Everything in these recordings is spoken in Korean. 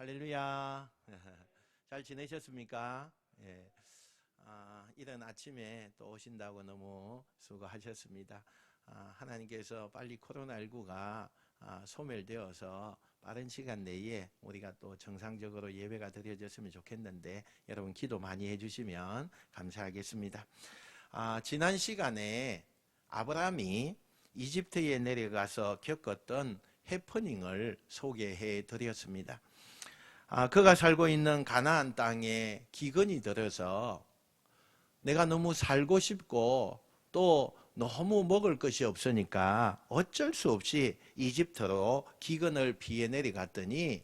할렐루야. 잘 지내셨습니까? 예. 이런 아침에 또 오신다고 너무 수고하셨습니다. 하나님께서 빨리 코로나19가 소멸되어서 빠른 시간 내에 우리가 또 정상적으로 예배가 드려졌으면 좋겠는데 여러분 기도 많이 해주시면 감사하겠습니다. 지난 시간에 아브라함이 이집트에 내려가서 겪었던 해프닝을 소개해 드렸습니다. 그가 살고 있는 가나안 땅에 기근이 들어서 내가 너무 살고 싶고 또 너무 먹을 것이 없으니까 어쩔 수 없이 이집트로 기근을 피해 내려갔더니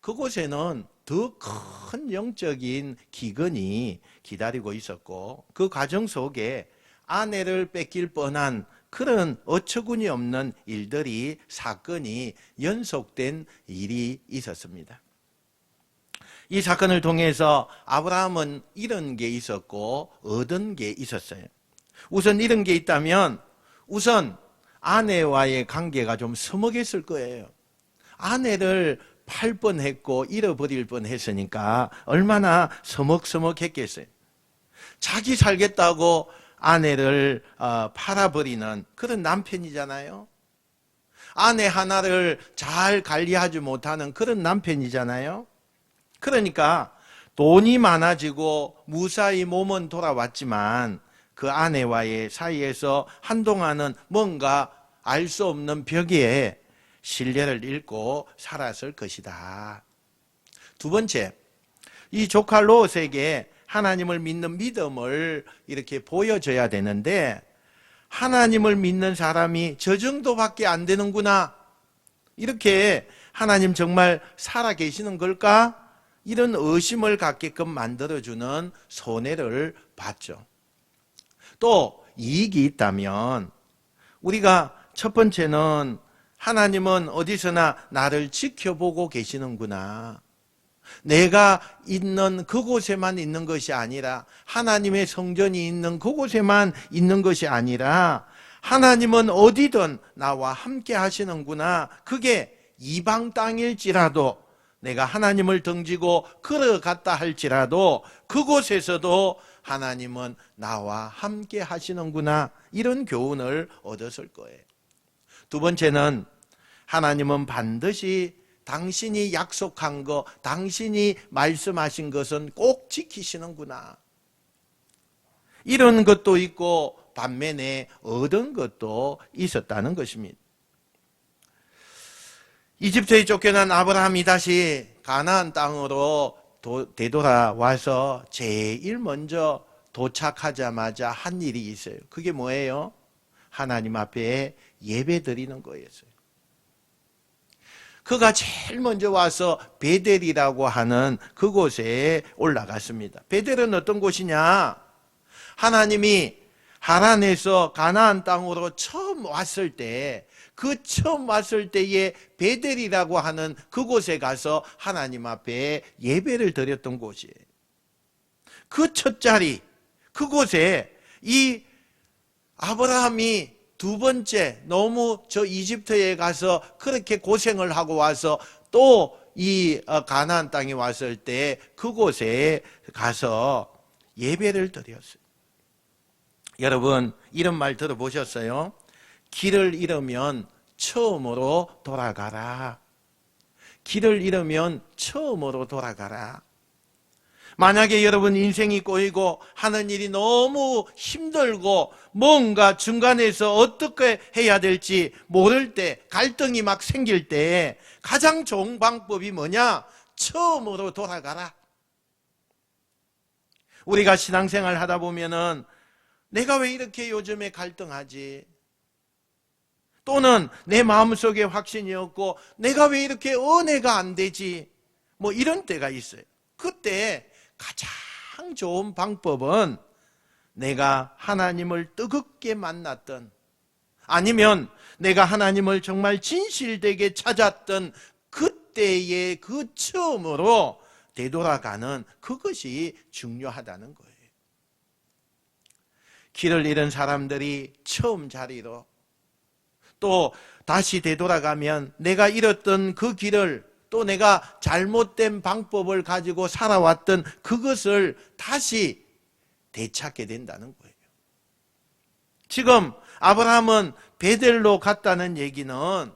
그곳에는 더 큰 영적인 기근이 기다리고 있었고 그 과정 속에 아내를 뺏길 뻔한 그런 어처구니 없는 일들이 사건이 연속된 일이 있었습니다. 이 사건을 통해서 아브라함은 잃은 게 있었고 얻은 게 있었어요. 우선 잃은 게 있다면 우선 아내와의 관계가 좀 서먹했을 거예요. 아내를 팔 뻔했고 잃어버릴 뻔했으니까 얼마나 서먹서먹했겠어요. 자기 살겠다고 아내를 팔아버리는 그런 남편이잖아요. 아내 하나를 잘 관리하지 못하는 그런 남편이잖아요. 그러니까 돈이 많아지고 무사히 몸은 돌아왔지만 그 아내와의 사이에서 한동안은 뭔가 알 수 없는 벽에 신뢰를 잃고 살았을 것이다. 두 번째, 이 조카 롯에게 하나님을 믿는 믿음을 이렇게 보여줘야 되는데 하나님을 믿는 사람이 저 정도밖에 안 되는구나. 이렇게 하나님 정말 살아계시는 걸까? 이런 의심을 갖게끔 만들어주는 손해를 봤죠. 또 이익이 있다면 우리가 첫 번째는 하나님은 어디서나 나를 지켜보고 계시는구나. 내가 있는 그곳에만 있는 것이 아니라 하나님의 성전이 있는 그곳에만 있는 것이 아니라 하나님은 어디든 나와 함께 하시는구나. 그게 이방 땅일지라도 내가 하나님을 등지고 걸어갔다 할지라도 그곳에서도 하나님은 나와 함께 하시는구나. 이런 교훈을 얻었을 거예요. 두 번째는 하나님은 반드시 당신이 약속한 것, 당신이 말씀하신 것은 꼭 지키시는구나. 이런 것도 있고 반면에 얻은 것도 있었다는 것입니다. 이집트에 쫓겨난 아브라함이 다시 가나안 땅으로 되돌아와서 제일 먼저 도착하자마자 한 일이 있어요. 그게 뭐예요? 하나님 앞에 예배 드리는 거였어요. 그가 제일 먼저 와서 베델이라고 하는 그곳에 올라갔습니다. 베델은 어떤 곳이냐? 하나님이 하란에서 가나안 땅으로 처음 왔을 때 그 처음 왔을 때에 베델이라고 하는 그곳에 가서 하나님 앞에 예배를 드렸던 곳이에요. 그 첫 자리, 그곳에 이 아브라함이 두 번째 너무 저 이집트에 가서 그렇게 고생을 하고 와서 또 이 가나안 땅에 왔을 때 그곳에 가서 예배를 드렸어요. 여러분 이런 말 들어보셨어요? 길을 잃으면 처음으로 돌아가라. 길을 잃으면 처음으로 돌아가라. 만약에 여러분 인생이 꼬이고 하는 일이 너무 힘들고 뭔가 중간에서 어떻게 해야 될지 모를 때 갈등이 막 생길 때 가장 좋은 방법이 뭐냐? 처음으로 돌아가라. 우리가 신앙생활 하다 보면은 내가 왜 이렇게 요즘에 갈등하지? 또는 내 마음속에 확신이 없고 내가 왜 이렇게 은혜가 안 되지? 뭐 이런 때가 있어요. 그때 가장 좋은 방법은 내가 하나님을 뜨겁게 만났던 아니면 내가 하나님을 정말 진실되게 찾았던 그때의 그 처음으로 되돌아가는 그것이 중요하다는 거예요. 길을 잃은 사람들이 처음 자리로 또 다시 되돌아가면 내가 잃었던 그 길을 또 내가 잘못된 방법을 가지고 살아왔던 그것을 다시 되찾게 된다는 거예요. 지금 아브라함은 베델로 갔다는 얘기는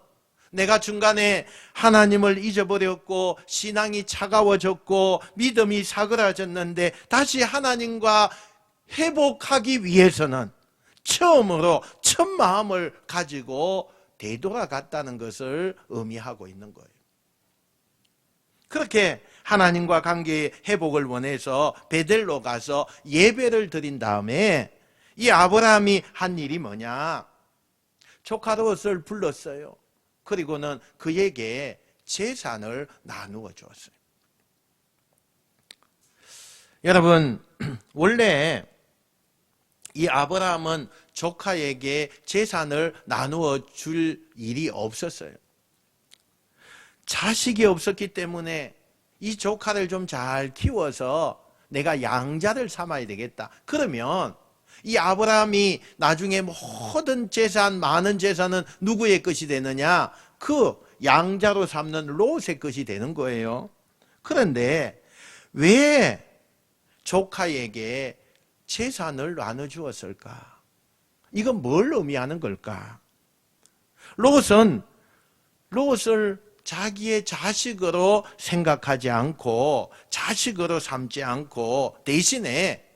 내가 중간에 하나님을 잊어버렸고 신앙이 차가워졌고 믿음이 사그라졌는데 다시 하나님과 회복하기 위해서는 처음으로 첫 마음을 가지고 되돌아갔다는 것을 의미하고 있는 거예요. 그렇게 하나님과 관계의 회복을 원해서 베델로 가서 예배를 드린 다음에 이 아브라함이 한 일이 뭐냐? 조카 롯을 불렀어요. 그리고는 그에게 재산을 나누어 주었어요. 여러분, 원래 이 아브라함은 조카에게 재산을 나누어 줄 일이 없었어요. 자식이 없었기 때문에 이 조카를 좀 잘 키워서 내가 양자를 삼아야 되겠다. 그러면 이 아브라함이 나중에 모든 재산, 많은 재산은 누구의 것이 되느냐? 그 양자로 삼는 롯의 것이 되는 거예요. 그런데 왜 조카에게 재산을 나눠주었을까? 이건 뭘 의미하는 걸까? 롯은 롯을 자기의 자식으로 생각하지 않고 자식으로 삼지 않고 대신에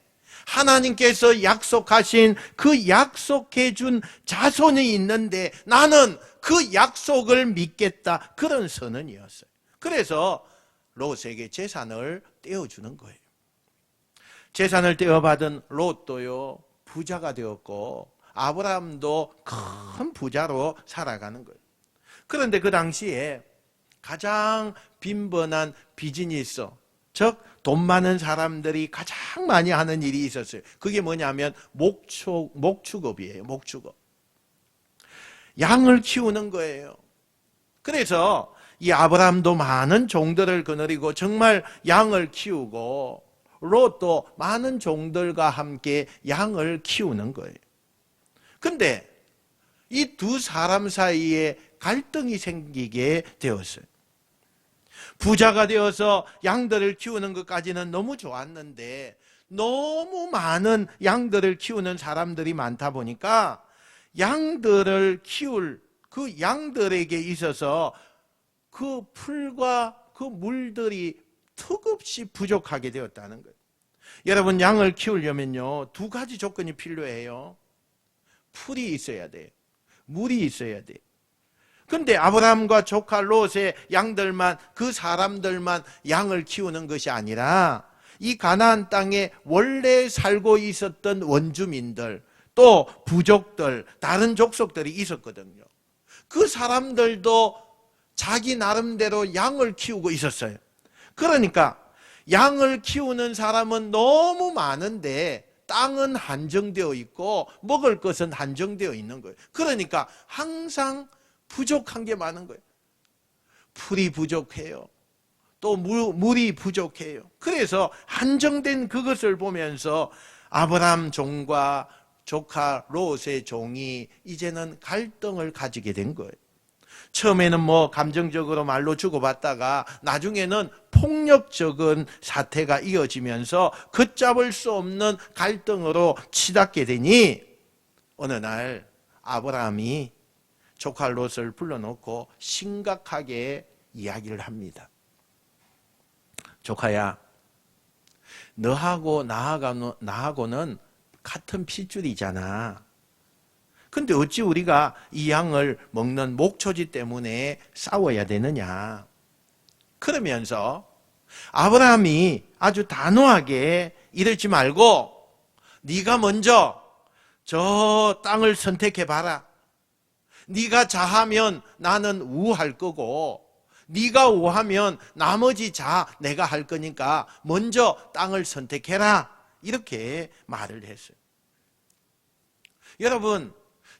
하나님께서 약속하신 그 약속해 준 자손이 있는데 나는 그 약속을 믿겠다. 그런 선언이었어요. 그래서 롯에게 재산을 떼어주는 거예요. 재산을 떼어받은 롯도요 부자가 되었고 아브라함도 큰 부자로 살아가는 거예요. 그런데 그 당시에 가장 빈번한 비즈니스, 즉 돈 많은 사람들이 가장 많이 하는 일이 있었어요. 그게 뭐냐면 목축업이에요. 목축업. 양을 키우는 거예요. 그래서 이 아브라함도 많은 종들을 거느리고 정말 양을 키우고 롯도 많은 종들과 함께 양을 키우는 거예요. 근데 이 두 사람 사이에 갈등이 생기게 되었어요. 부자가 되어서 양들을 키우는 것까지는 너무 좋았는데 너무 많은 양들을 키우는 사람들이 많다 보니까 양들을 키울 그 양들에게 있어서 그 풀과 그 물들이 턱없이 부족하게 되었다는 거예요. 여러분, 양을 키우려면요 두 가지 조건이 필요해요. 풀이 있어야 돼요. 물이 있어야 돼요. 근데 아브라함과 조카 롯의 양들만, 그 사람들만 양을 키우는 것이 아니라 이 가나안 땅에 원래 살고 있었던 원주민들, 또 부족들, 다른 족속들이 있었거든요. 그 사람들도 자기 나름대로 양을 키우고 있었어요. 그러니까 양을 키우는 사람은 너무 많은데 땅은 한정되어 있고 먹을 것은 한정되어 있는 거예요. 그러니까 항상 부족한 게 많은 거예요. 풀이 부족해요. 또 물이 부족해요. 그래서 한정된 그것을 보면서 아브라함 종과 조카 롯의 종이 이제는 갈등을 가지게 된 거예요. 처음에는 감정적으로 말로 주고받다가 나중에는 폭력적인 사태가 이어지면서 걷잡을 수 없는 갈등으로 치닫게 되니 어느 날 아브라함이 조카 롯을 불러놓고 심각하게 이야기를 합니다. 조카야, 너하고 나하고는 같은 핏줄이잖아. 근데 어찌 우리가 이 양을 먹는 목초지 때문에 싸워야 되느냐. 그러면서 아브라함이 아주 단호하게 이러지 말고 네가 먼저 저 땅을 선택해봐라. 네가 자하면 나는 우할 거고 네가 우하면 나머지 자 내가 할 거니까 먼저 땅을 선택해라. 이렇게 말을 했어요. 여러분,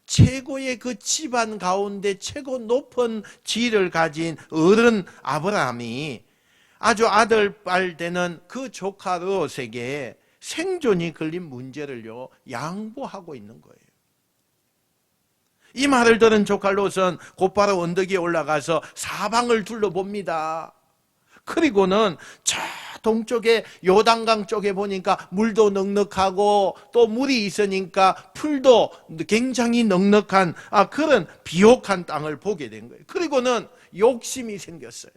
최고의 그 집안 가운데 최고 높은 지위를 가진 어른 아브라함이 아주 아들뻘 되는 그 조카 롯에게 생존이 걸린 문제를요 양보하고 있는 거예요. 이 말을 들은 조카 롯은 곧바로 언덕에 올라가서 사방을 둘러봅니다. 그리고는 저 동쪽에 요단강 쪽에 보니까 물도 넉넉하고 또 물이 있으니까 풀도 굉장히 넉넉한 그런 비옥한 땅을 보게 된 거예요. 그리고는 욕심이 생겼어요.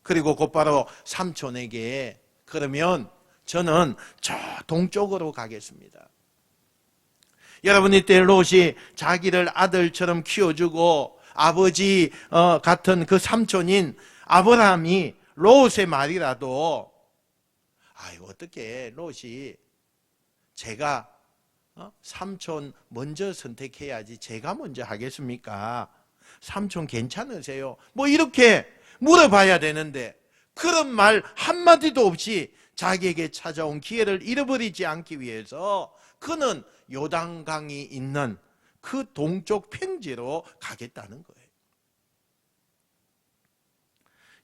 그리고 곧바로 삼촌에게 그러면 저는 저 동쪽으로 가겠습니다. 여러분, 이때 롯이 자기를 아들처럼 키워주고 아버지 같은 그 삼촌인 아브라함이 롯의 말이라도 어떻게 롯이 제가 삼촌 먼저 선택해야지 제가 먼저 하겠습니까? 삼촌 괜찮으세요? 뭐 이렇게 물어봐야 되는데 그런 말 한마디도 없이 자기에게 찾아온 기회를 잃어버리지 않기 위해서 그는 요단강이 있는 그 동쪽 평지로 가겠다는 거예요.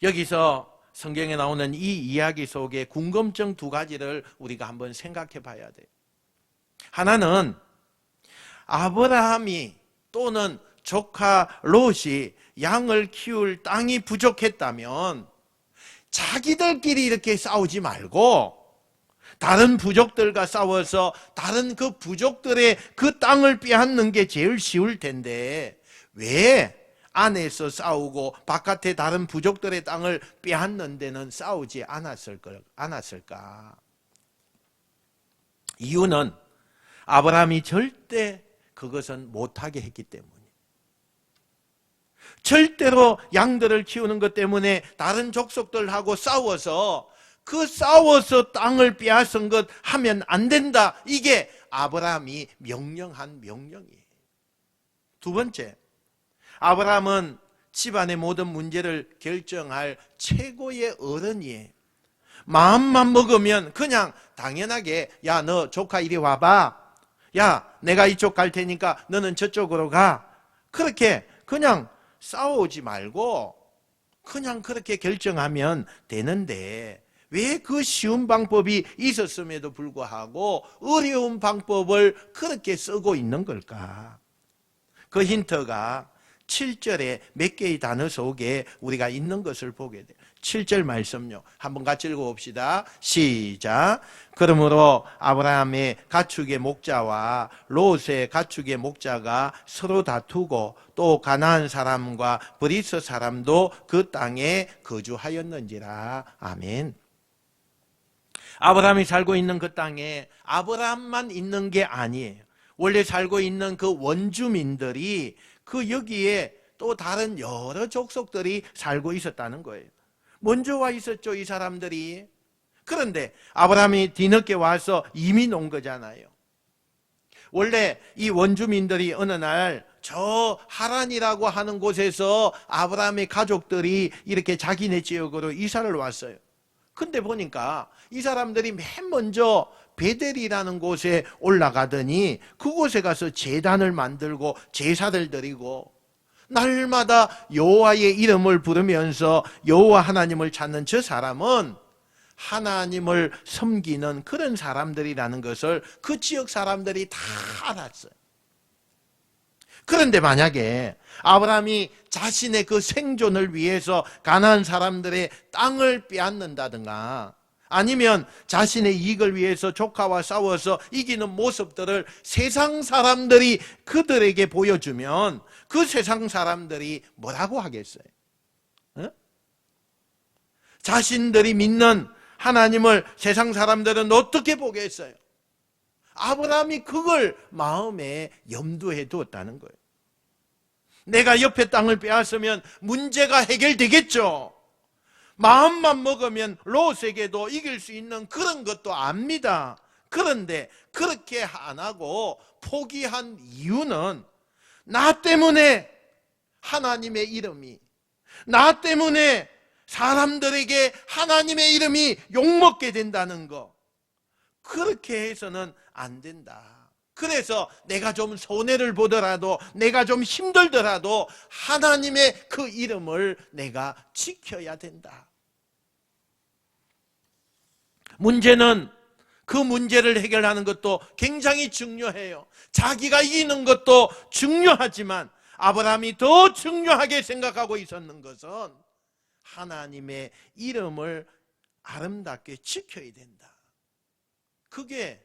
여기서 성경에 나오는 이 이야기 속에 궁금증 두 가지를 우리가 한번 생각해 봐야 돼요. 하나는 아브라함이 또는 조카 롯이 양을 키울 땅이 부족했다면 자기들끼리 이렇게 싸우지 말고 다른 부족들과 싸워서 다른 그 부족들의 그 땅을 빼앗는 게 제일 쉬울 텐데 왜 안에서 싸우고 바깥에 다른 부족들의 땅을 빼앗는 데는 싸우지 않았을까? 이유는 아브라함이 절대 그것은 못하게 했기 때문이에요. 절대로 양들을 키우는 것 때문에 다른 족속들하고 싸워서 땅을 빼앗은 것 하면 안 된다. 이게 아브라함이 명령한 명령이에요. 두 번째, 아브라함은 집안의 모든 문제를 결정할 최고의 어른이에요. 마음만 먹으면 그냥 당연하게 야, 너 조카 이리 와봐. 야, 내가 이쪽 갈 테니까 너는 저쪽으로 가. 그렇게 그냥 싸우지 말고 그냥 그렇게 결정하면 되는데 왜 그 쉬운 방법이 있었음에도 불구하고 어려운 방법을 그렇게 쓰고 있는 걸까? 그 힌트가 7절에 몇 개의 단어 속에 우리가 있는 것을 보게 돼요. 7절 말씀요. 한번 같이 읽어봅시다. 시작. 그러므로 아브라함의 가축의 목자와 롯의 가축의 목자가 서로 다투고 또 가나안 사람과 브리스 사람도 그 땅에 거주하였는지라. 아멘. 아브라함이 살고 있는 그 땅에 아브라함만 있는 게 아니에요. 원래 살고 있는 그 원주민들이 그 여기에 또 다른 여러 족속들이 살고 있었다는 거예요. 먼저 와 있었죠, 이 사람들이. 그런데 아브라함이 뒤늦게 와서 이민 온 거잖아요. 원래 이 원주민들이 어느 날 저 하란이라고 하는 곳에서 아브라함의 가족들이 이렇게 자기네 지역으로 이사를 왔어요. 근데 보니까 이 사람들이 맨 먼저 베델이라는 곳에 올라가더니 그곳에 가서 제단을 만들고 제사를 드리고 날마다 여호와의 이름을 부르면서 여호와 하나님을 찾는 저 사람은 하나님을 섬기는 그런 사람들이라는 것을 그 지역 사람들이 다 알았어요. 그런데 만약에 아브라함이 자신의 그 생존을 위해서 가나안 사람들의 땅을 빼앗는다든가 아니면 자신의 이익을 위해서 조카와 싸워서 이기는 모습들을 세상 사람들이 그들에게 보여주면 그 세상 사람들이 뭐라고 하겠어요? 자신들이 믿는 하나님을 세상 사람들은 어떻게 보겠어요? 아브라함이 그걸 마음에 염두에 두었다는 거예요. 내가 옆에 땅을 빼앗으면 문제가 해결되겠죠. 마음만 먹으면 롯에게도 이길 수 있는 그런 것도 압니다. 그런데 그렇게 안 하고 포기한 이유는 나 때문에 하나님의 이름이, 나 때문에 사람들에게 하나님의 이름이 욕먹게 된다는 거. 그렇게 해서는 안 된다. 그래서 내가 좀 손해를 보더라도 내가 좀 힘들더라도 하나님의 그 이름을 내가 지켜야 된다. 문제는 그 문제를 해결하는 것도 굉장히 중요해요. 자기가 이기는 것도 중요하지만 아브라함이 더 중요하게 생각하고 있었는 것은 하나님의 이름을 아름답게 지켜야 된다. 그게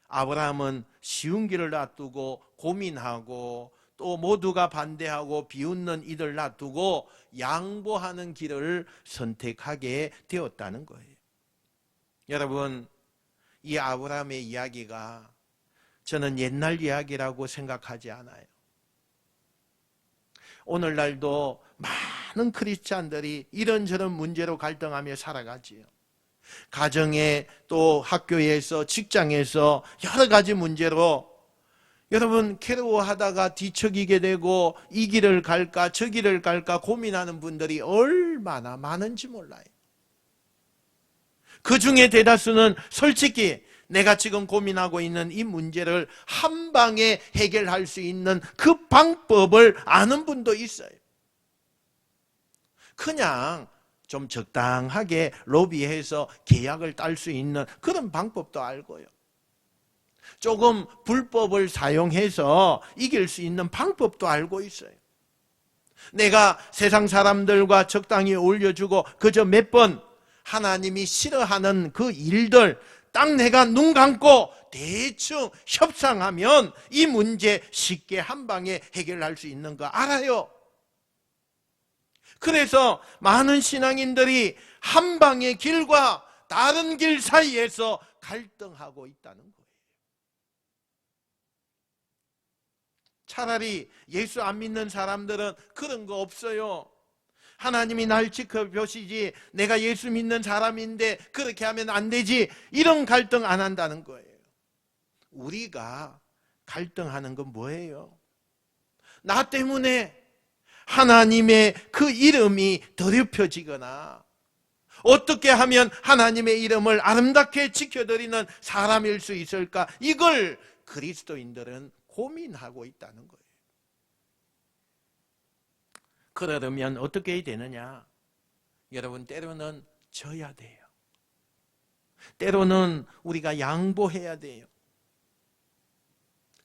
아브라함은 쉬운 길을 놔두고 고민하고 또 모두가 반대하고 비웃는 이들 놔두고 양보하는 길을 선택하게 되었다는 거예요. 여러분, 이 아브라함의 이야기가 저는 옛날 이야기라고 생각하지 않아요. 오늘날도 많은 크리스찬들이 이런저런 문제로 갈등하며 살아가지요. 가정에 또 학교에서 직장에서 여러 가지 문제로 여러분 괴로워하다가 뒤척이게 되고 이 길을 갈까 저 길을 갈까 고민하는 분들이 얼마나 많은지 몰라요. 그 중에 대다수는 솔직히 내가 지금 고민하고 있는 이 문제를 한 방에 해결할 수 있는 그 방법을 아는 분도 있어요. 그냥 좀 적당하게 로비해서 계약을 딸 수 있는 그런 방법도 알고요. 조금 불법을 사용해서 이길 수 있는 방법도 알고 있어요. 내가 세상 사람들과 적당히 어울려주고 그저 몇 번 하나님이 싫어하는 그 일들 딱 내가 눈 감고 대충 협상하면 이 문제 쉽게 한 방에 해결할 수 있는 거 알아요. 그래서 많은 신앙인들이 한 방의 길과 다른 길 사이에서 갈등하고 있다는 거예요. 차라리 예수 안 믿는 사람들은 그런 거 없어요. 하나님이 날 지켜보시지 내가 예수 믿는 사람인데 그렇게 하면 안 되지, 이런 갈등 안 한다는 거예요. 우리가 갈등하는 건 뭐예요? 나 때문에 하나님의 그 이름이 더럽혀지거나 어떻게 하면 하나님의 이름을 아름답게 지켜드리는 사람일 수 있을까? 이걸 그리스도인들은 고민하고 있다는 거예요. 그러려면 어떻게 해야 되느냐? 여러분, 때로는 져야 돼요. 때로는 우리가 양보해야 돼요.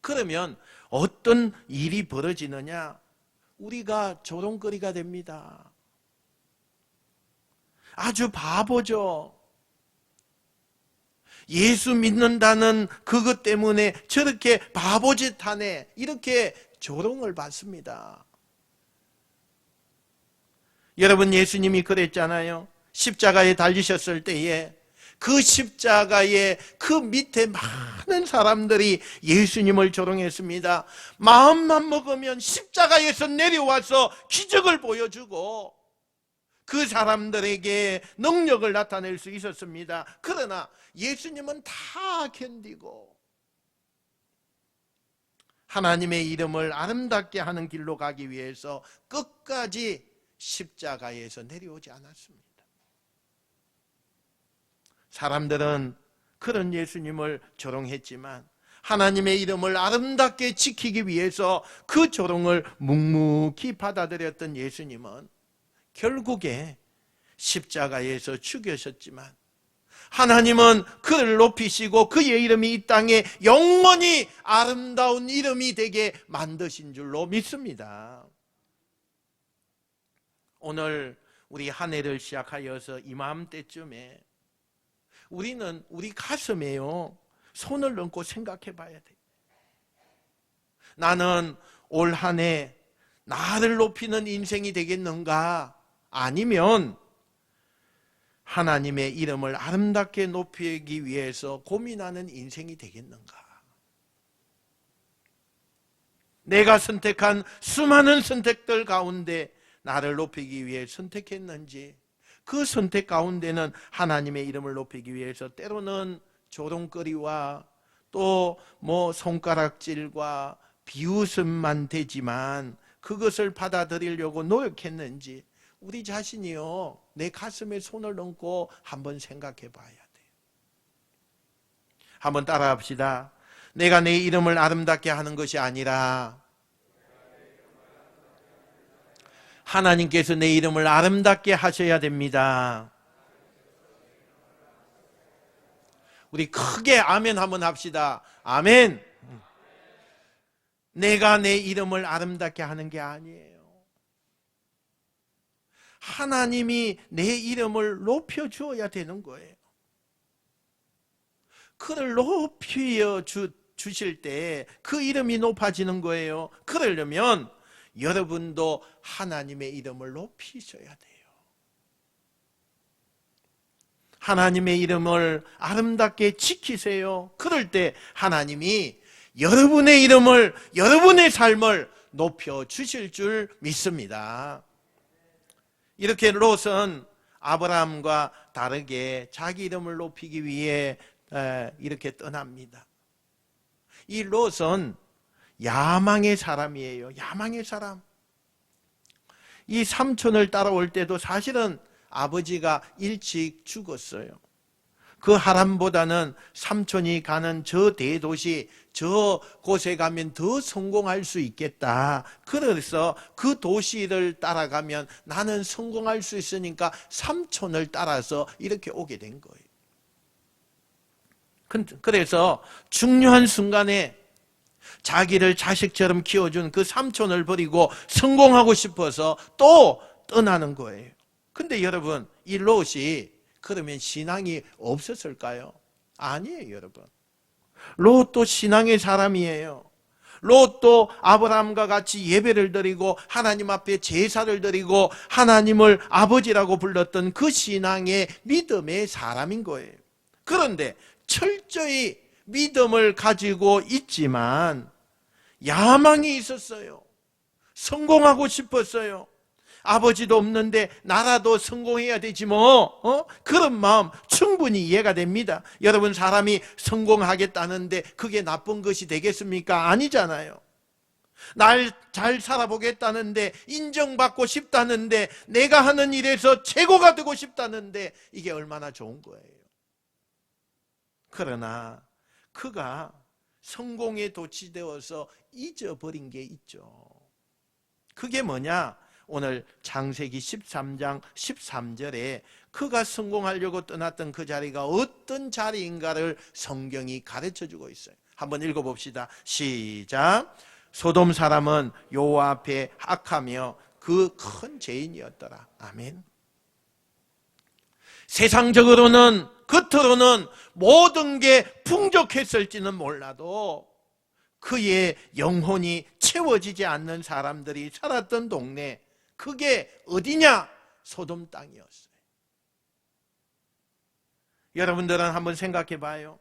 그러면 어떤 일이 벌어지느냐? 우리가 조롱거리가 됩니다. 아주 바보죠. 예수 믿는다는 그것 때문에 저렇게 바보짓 하네, 이렇게 조롱을 받습니다. 여러분, 예수님이 그랬잖아요. 십자가에 달리셨을 때에 그 십자가의 그 밑에 많은 사람들이 예수님을 조롱했습니다. 마음만 먹으면 십자가에서 내려와서 기적을 보여주고 그 사람들에게 능력을 나타낼 수 있었습니다. 그러나 예수님은 다 견디고 하나님의 이름을 아름답게 하는 길로 가기 위해서 끝까지 십자가에서 내려오지 않았습니다. 사람들은 그런 예수님을 조롱했지만 하나님의 이름을 아름답게 지키기 위해서 그 조롱을 묵묵히 받아들였던 예수님은 결국에 십자가에서 죽으셨지만 하나님은 그를 높이시고 그의 이름이 이 땅에 영원히 아름다운 이름이 되게 만드신 줄로 믿습니다. 오늘 우리 한 해를 시작하여서 이맘때쯤에 우리는 우리 가슴에요 손을 얹고 생각해 봐야 돼요. 나는 올 한 해 나를 높이는 인생이 되겠는가? 아니면 하나님의 이름을 아름답게 높이기 위해서 고민하는 인생이 되겠는가? 내가 선택한 수많은 선택들 가운데 나를 높이기 위해 선택했는지, 그 선택 가운데는 하나님의 이름을 높이기 위해서 때로는 조롱거리와 또 손가락질과 비웃음만 되지만 그것을 받아들이려고 노력했는지, 우리 자신이요 내 가슴에 손을 얹고 한번 생각해 봐야 돼요. 한번 따라합시다. 내가 내 이름을 아름답게 하는 것이 아니라 하나님께서 내 이름을 아름답게 하셔야 됩니다. 우리 크게 아멘 한번 합시다. 아멘. 내가 내 이름을 아름답게 하는 게 아니에요. 하나님이 내 이름을 높여주어야 되는 거예요. 그를 높여 주실 때 그 이름이 높아지는 거예요. 그러려면 여러분도 하나님의 이름을 높이셔야 돼요. 하나님의 이름을 아름답게 지키세요. 그럴 때 하나님이 여러분의 이름을, 여러분의 삶을 높여주실 줄 믿습니다. 이렇게 롯은 아브라함과 다르게 자기 이름을 높이기 위해 이렇게 떠납니다. 이 롯은 야망의 사람이에요. 야망의 사람. 이 삼촌을 따라올 때도 사실은 아버지가 일찍 죽었어요. 그 하람보다는 삼촌이 가는 저 대도시, 저 곳에 가면 더 성공할 수 있겠다. 그래서 그 도시를 따라가면 나는 성공할 수 있으니까 삼촌을 따라서 이렇게 오게 된 거예요. 그래서 중요한 순간에 자기를 자식처럼 키워준 그 삼촌을 버리고 성공하고 싶어서 또 떠나는 거예요. 근데 여러분, 이 롯이 그러면 신앙이 없었을까요? 아니에요, 여러분. 롯도 신앙의 사람이에요. 롯도 아브라함과 같이 예배를 드리고 하나님 앞에 제사를 드리고 하나님을 아버지라고 불렀던 그 신앙의 믿음의 사람인 거예요. 그런데 철저히 믿음을 가지고 있지만 야망이 있었어요. 성공하고 싶었어요. 아버지도 없는데 나라도 성공해야 되지 뭐. 그런 마음 충분히 이해가 됩니다. 여러분, 사람이 성공하겠다는데 그게 나쁜 것이 되겠습니까? 아니잖아요. 날 잘 살아보겠다는데, 인정받고 싶다는데, 내가 하는 일에서 최고가 되고 싶다는데 이게 얼마나 좋은 거예요. 그러나 그가 성공에 도취되어서 잊어버린 게 있죠. 그게 뭐냐? 오늘 창세기 13장 13절에 그가 성공하려고 떠났던 그 자리가 어떤 자리인가를 성경이 가르쳐주고 있어요. 한번 읽어봅시다. 시작. 소돔 사람은 여호와 앞에 악하며 그 큰 죄인이었더라. 아멘. 세상적으로는, 겉으로는 모든 게 풍족했을지는 몰라도 그의 영혼이 채워지지 않는 사람들이 살았던 동네, 그게 어디냐? 소돔 땅이었어요. 여러분들은 한번 생각해 봐요.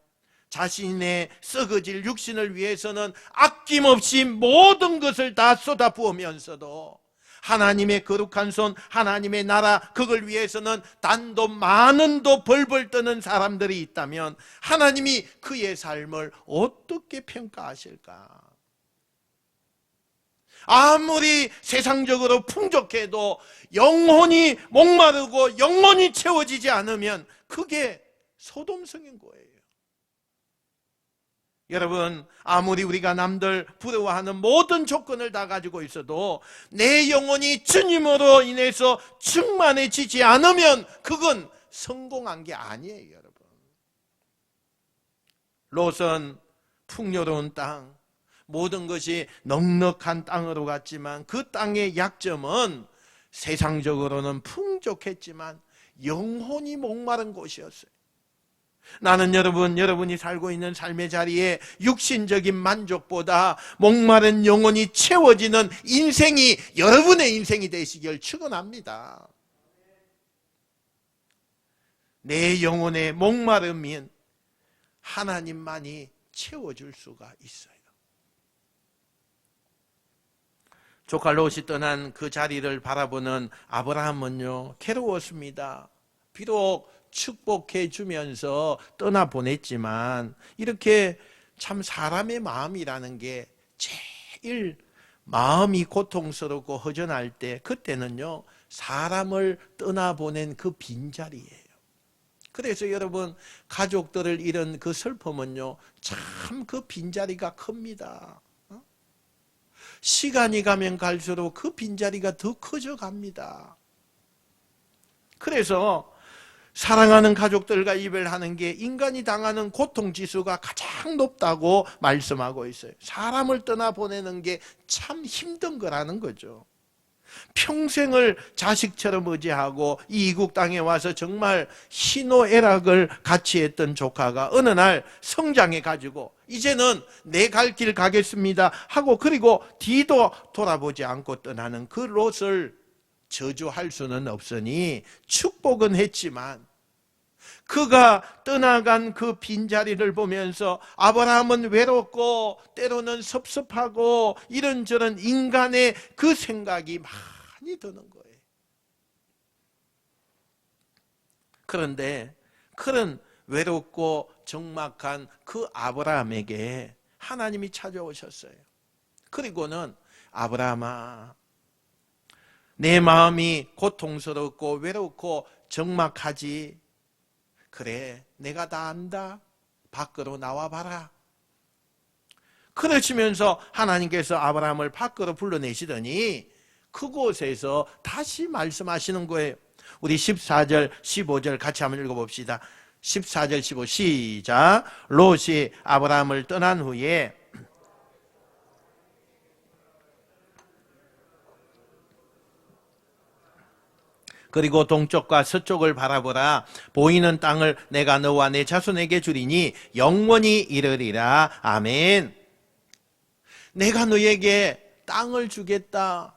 자신의 썩어질 육신을 위해서는 아낌없이 모든 것을 다 쏟아부으면서도 하나님의 거룩한 손, 하나님의 나라, 그걸 위해서는 단도 많은도 벌벌 떠는 사람들이 있다면 하나님이 그의 삶을 어떻게 평가하실까? 아무리 세상적으로 풍족해도 영혼이 목마르고 영혼이 채워지지 않으면 그게 소돔성인 거예요. 여러분, 아무리 우리가 남들 부러워하는 모든 조건을 다 가지고 있어도 내 영혼이 주님으로 인해서 충만해지지 않으면 그건 성공한 게 아니에요, 여러분. 롯은 풍요로운 땅, 모든 것이 넉넉한 땅으로 갔지만 그 땅의 약점은 세상적으로는 풍족했지만 영혼이 목마른 곳이었어요. 나는 여러분이 살고 있는 삶의 자리에 육신적인 만족보다 목마른 영혼이 채워지는 인생이 여러분의 인생이 되시길 축원합니다. 내 영혼의 목마름은 하나님만이 채워줄 수가 있어요. 조카 롯이 떠난 그 자리를 바라보는 아브라함은요, 괴로웠습니다. 비록 축복해 주면서 떠나보냈지만 이렇게 참 사람의 마음이라는 게 제일 마음이 고통스럽고 허전할 때, 그때는요 사람을 떠나보낸 그 빈자리예요. 그래서 여러분, 가족들을 잃은 그 슬픔은요 참 그 빈자리가 큽니다. 시간이 가면 갈수록 그 빈자리가 더 커져 갑니다. 그래서 사랑하는 가족들과 이별하는 게 인간이 당하는 고통 지수가 가장 높다고 말씀하고 있어요. 사람을 떠나보내는 게 참 힘든 거라는 거죠. 평생을 자식처럼 의지하고 이 이국 땅에 와서 정말 희노애락을 같이 했던 조카가 어느 날 성장해 가지고 이제는 내 갈 길 가겠습니다 하고 그리고 뒤도 돌아보지 않고 떠나는 그 롯을 저주할 수는 없으니 축복은 했지만 그가 떠나간 그 빈자리를 보면서 아브라함은 외롭고 때로는 섭섭하고 이런저런 인간의 그 생각이 많이 드는 거예요. 그런데 그런 외롭고 적막한 그 아브라함에게 하나님이 찾아오셨어요. 그리고는 아브라함아, 내 마음이 고통스럽고 외롭고 적막하지. 그래, 내가 다 안다. 밖으로 나와봐라. 그러시면서 하나님께서 아브라함을 밖으로 불러내시더니 그곳에서 다시 말씀하시는 거예요. 우리 14절, 15절 같이 한번 읽어봅시다. 14절, 15 시작. 롯이 아브라함을 떠난 후에 그리고 동쪽과 서쪽을 바라보라. 보이는 땅을 내가 너와 내 자손에게 주리니 영원히 이르리라. 아멘. 내가 너에게 땅을 주겠다.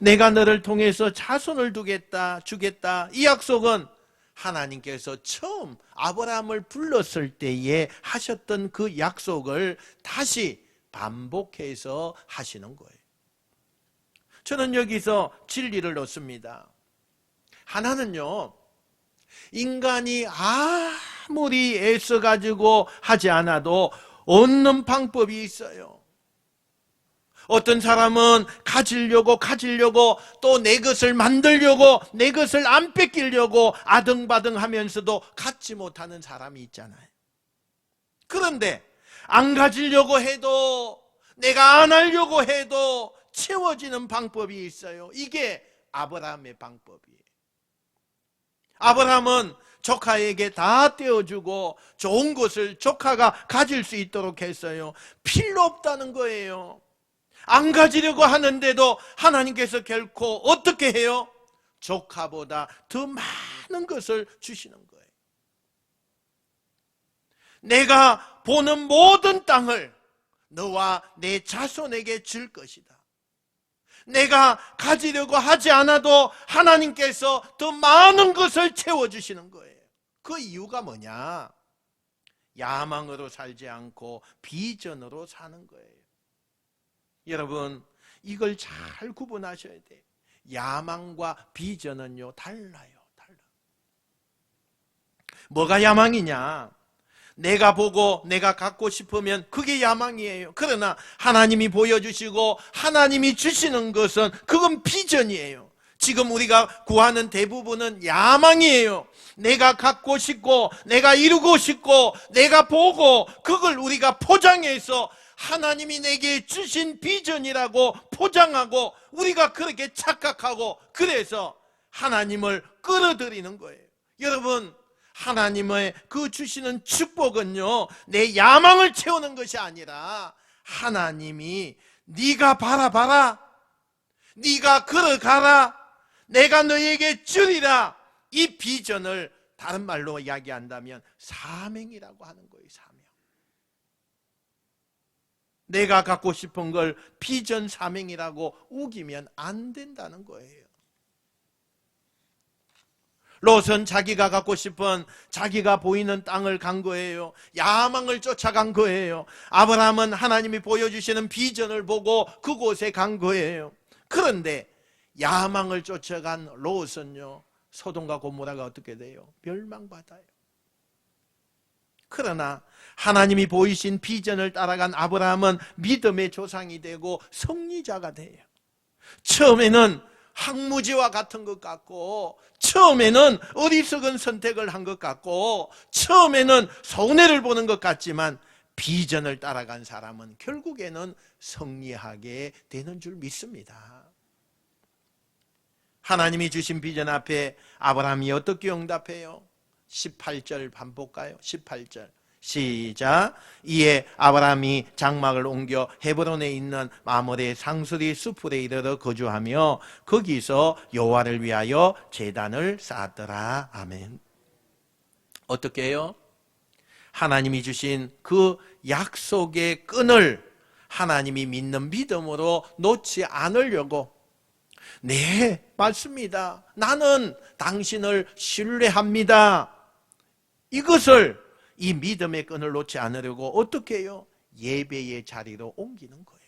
내가 너를 통해서 자손을 주겠다. 이 약속은 하나님께서 처음 아브라함을 불렀을 때에 하셨던 그 약속을 다시 반복해서 하시는 거예요. 저는 여기서 진리를 얻습니다. 하나는요, 인간이 아무리 애써가지고 하지 않아도 얻는 방법이 있어요. 어떤 사람은 가지려고 또 내 것을 만들려고 내 것을 안 뺏기려고 아등바등 하면서도 갖지 못하는 사람이 있잖아요. 그런데 안 가지려고 해도 내가 안 하려고 해도 채워지는 방법이 있어요. 이게 아브라함의 방법이에요. 아브라함은 조카에게 다 떼어주고 좋은 것을 조카가 가질 수 있도록 했어요. 필요 없다는 거예요. 안 가지려고 하는데도 하나님께서 결코 어떻게 해요? 조카보다 더 많은 것을 주시는 거예요. 내가 보는 모든 땅을 너와 내 자손에게 줄 것이다. 내가 가지려고 하지 않아도 하나님께서 더 많은 것을 채워주시는 거예요. 그 이유가 뭐냐? 야망으로 살지 않고 비전으로 사는 거예요. 여러분, 이걸 잘 구분하셔야 돼요. 야망과 비전은요, 달라요. 뭐가 야망이냐? 내가 보고 내가 갖고 싶으면 그게 야망이에요. 그러나 하나님이 보여주시고 하나님이 주시는 것은 그건 비전이에요. 지금 우리가 구하는 대부분은 야망이에요. 내가 갖고 싶고 내가 이루고 싶고 내가 보고 그걸 우리가 포장해서 하나님이 내게 주신 비전이라고 포장하고 우리가 그렇게 착각하고 그래서 하나님을 끌어들이는 거예요. 여러분, 하나님의 그 주시는 축복은요, 내 야망을 채우는 것이 아니라 하나님이 네가 바라봐라, 네가 걸어가라, 내가 너에게 주리라, 이 비전을 다른 말로 이야기한다면 사명이라고 하는 거예요. 사명. 내가 갖고 싶은 걸 비전 사명이라고 우기면 안 된다는 거예요. 롯은 자기가 갖고 싶은 자기가 보이는 땅을 간 거예요. 야망을 쫓아간 거예요. 아브라함은 하나님이 보여주시는 비전을 보고 그곳에 간 거예요. 그런데 야망을 쫓아간 롯은요, 소돔과 고모라가 어떻게 돼요? 멸망받아요. 그러나 하나님이 보이신 비전을 따라간 아브라함은 믿음의 조상이 되고 승리자가 돼요. 처음에는 항무지와 같은 것 같고, 처음에는 어리석은 선택을 한 것 같고, 처음에는 손해를 보는 것 같지만 비전을 따라간 사람은 결국에는 승리하게 되는 줄 믿습니다. 하나님이 주신 비전 앞에 아브라함이 어떻게 응답해요? 18절 반복할까요? 18절 시작. 이에 아브라함이 장막을 옮겨 헤브론에 있는 마므레 상수리 수풀에 이르러 거주하며 거기서 여호와를 위하여 제단을 쌓았더라. 아멘. 어떻게 해요? 하나님이 주신 그 약속의 끈을 하나님이 믿는 믿음으로 놓지 않으려고, 네, 맞습니다. 나는 당신을 신뢰합니다. 이것을, 이 믿음의 끈을 놓지 않으려고 어떻게 해요? 예배의 자리로 옮기는 거예요.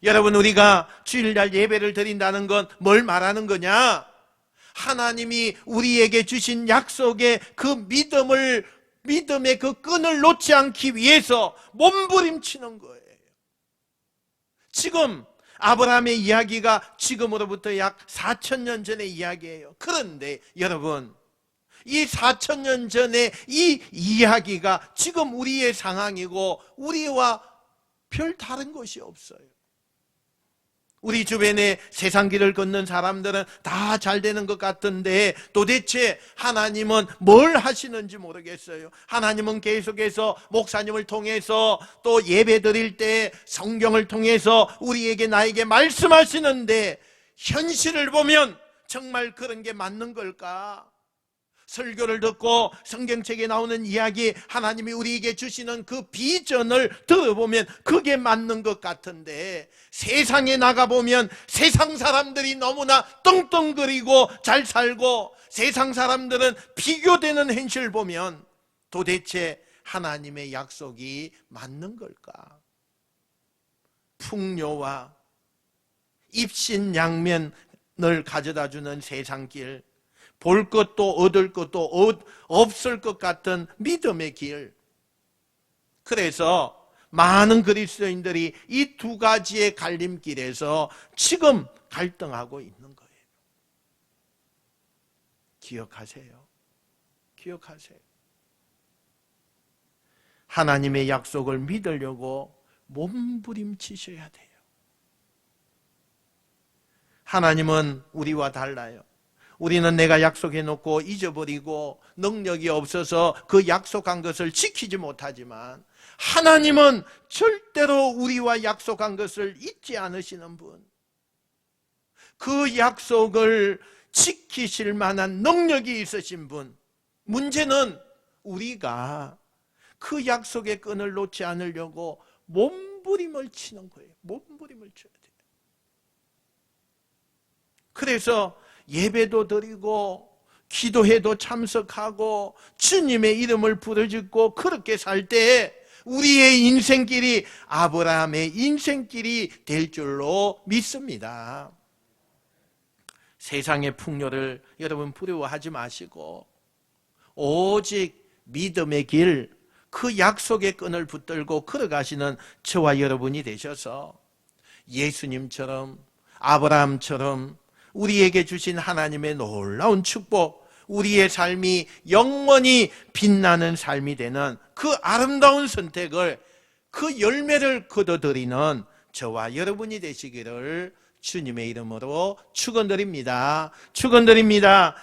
여러분, 우리가 주일날 예배를 드린다는 건 뭘 말하는 거냐? 하나님이 우리에게 주신 약속의 그 믿음의 그 끈을 놓지 않기 위해서 몸부림치는 거예요. 지금 아브라함의 이야기가 지금으로부터 약 4,000년 전의 이야기예요. 그런데 여러분, 이 4,000년 전의 이 이야기가 지금 우리의 상황이고 우리와 별 다른 것이 없어요. 우리 주변에 세상 길을 걷는 사람들은 다 잘 되는 것 같은데 도대체 하나님은 뭘 하시는지 모르겠어요. 하나님은 계속해서 목사님을 통해서 또 예배 드릴 때 성경을 통해서 우리에게 나에게 말씀하시는데 현실을 보면 정말 그런 게 맞는 걸까? 설교를 듣고 성경책에 나오는 이야기, 하나님이 우리에게 주시는 그 비전을 들어보면 그게 맞는 것 같은데 세상에 나가보면 세상 사람들이 너무나 떵떵거리고 잘 살고 세상 사람들은 비교되는 현실 보면 도대체 하나님의 약속이 맞는 걸까? 풍요와 입신양면을 가져다주는 세상길, 볼 것도 얻을 것도 없을 것 같은 믿음의 길. 그래서 많은 그리스도인들이 이 두 가지의 갈림길에서 지금 갈등하고 있는 거예요. 기억하세요. 기억하세요. 하나님의 약속을 믿으려고 몸부림치셔야 돼요. 하나님은 우리와 달라요. 우리는 내가 약속해놓고 잊어버리고 능력이 없어서 그 약속한 것을 지키지 못하지만 하나님은 절대로 우리와 약속한 것을 잊지 않으시는 분, 그 약속을 지키실 만한 능력이 있으신 분. 문제는 우리가 그 약속의 끈을 놓지 않으려고 몸부림을 치는 거예요. 몸부림을 쳐야 돼요. 그래서 예배도 드리고 기도회도 참석하고 주님의 이름을 부르짖고 그렇게 살 때 우리의 인생길이 아브라함의 인생길이 될 줄로 믿습니다. 세상의 풍요를 여러분 부러워하지 마시고 오직 믿음의 길, 그 약속의 끈을 붙들고 걸어가시는 저와 여러분이 되셔서 예수님처럼 아브라함처럼 우리에게 주신 하나님의 놀라운 축복, 우리의 삶이 영원히 빛나는 삶이 되는 그 아름다운 선택을, 그 열매를 거둬들이는 저와 여러분이 되시기를 주님의 이름으로 축원드립니다. 축원드립니다.